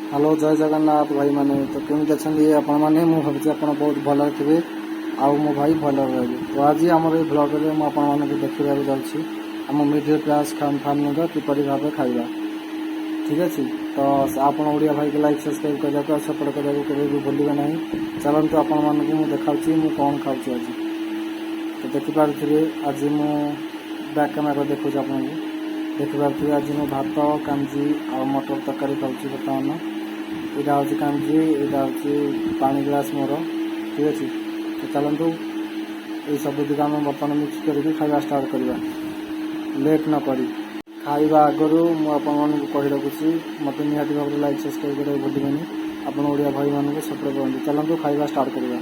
Hello जय जगन्नाथ भाई मैंने तो केमी अच्छा आपण मैंने मुझे आप बहुत भल थे आउ मो भाई भल रही तो आज आम ब्लग्रे मुझे देखा जाऊँगी आम मिडिल क्लास फैमिली किपर भाव खाଇବା ठीक अच्छे तो आप ओडिया भाई को लाइक सब्सक्राइब करने सपोर्ट करने भी भूलिए ना चलते आपण मानक मुझे देखा मुझे कौन खाऊँ आज तो देखिपे आज मु बैक कैमेरा देखा आपको देखिपे आज मैं भात कांजी आ मटर तरकारी खाऊँ बर्तमान यहाँ हूँ कांजी यहाँ हूँ पानी ग्लास मोर ठीक अच्छे तो चलतु ये सब दिग आम बर्तमान मिक्स करके खाଇବା स्टार्ट करवा लेट न करी खाଇବା आगु मुझे कही रखुच्छी मत निहाती भाव लाइक सब्सक्राइब करें भूलिए आप ओडिया भाई मानक सपोर्ट करते चलतु खाଇବା स्टार्ट करवा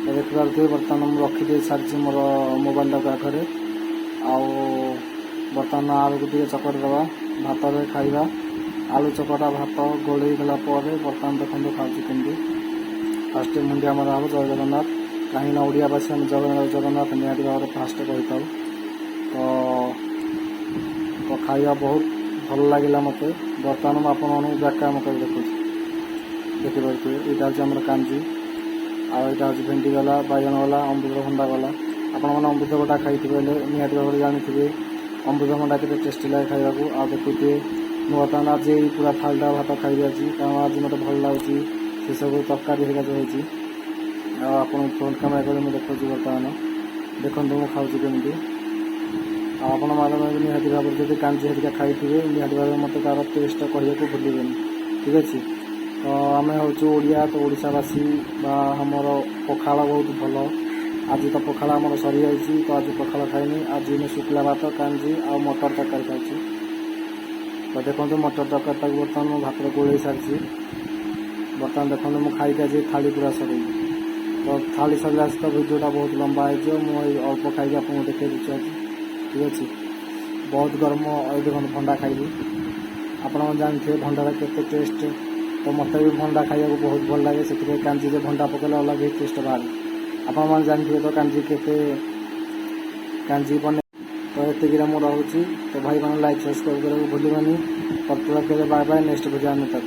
तो देखिपे बर्तमान मुझे रखीदे सारी मोर मोबाइल पाखे आउ बर्तमान आलू को टे चकट दवा भात खाଇବା आलू चकटा भात गोल गला बर्तमान देखते खाऊँ कमी फास्ट मुंडिया मरा हम जय जगन्नाथ कहीं ओडियावासी आम जगन्नाथ निहाती भाव फास्ट कही था तो खाଇବା बहुत भल लगे मत बर्तमान मुझे व्याख्या मत देखुँ देखिपे यहाँ हूँ आम कांजी आईटा हूँ भेंडी गला बैगन गला अमृतभंडा गला आपने अमृतभंडा खाई निहाती भाव जानी अमृतभंडा के टेस्टी लगे खाइबा आ देखुए बर्तमान आज पूरा थालटा भात खाई आज कारण आज मत भल लगे से सब तरकारी जो होती आप फ्रंट कैमेरा कर देखा बर्तमान देखते मुझे खाऊँ कमी आपण मैंने निहाती भाव जब कांजी हरिका खाई निहाती भाव मत तार टेस्ट कहूँ भूलिए ठीक अच्छे तो आम हूँ ओडिया तो ओडावासी आमर पखाड़ बहुत भल आज तो पखाड़ आम सरी जाइए तो आज पखाड़ खाइनी आज मैं शुक्ला भात कांजी आ मटर तरकारी खाऊँ तो देखते मटर तरकारी बर्तमान मुझे भात गोल सारी बर्तमान देखते मुझे खाई आज थाली पूरा सर तो थाली सरला तो भिडियोटा बहुत लंबा हो मुझे अल्प खाई आपको देखे दूसरी आज ठीक अच्छे बहुत गरम ये देखो भंडा खाइबी आपण जानते भंडार के टेस्ट तो मत भी भंडा खाइबा बहुत भल लगे से कांजी भंडा पकड़े अलग ही टेस्ट बाहर आपण जानते तो कांजी के कांजी बने तो ये मोर रोचे तो भाई मैंने लाइक सब्सक्राइब करें भूलिए तब तक बाय बाय नेक्स्ट वीडियो में तक।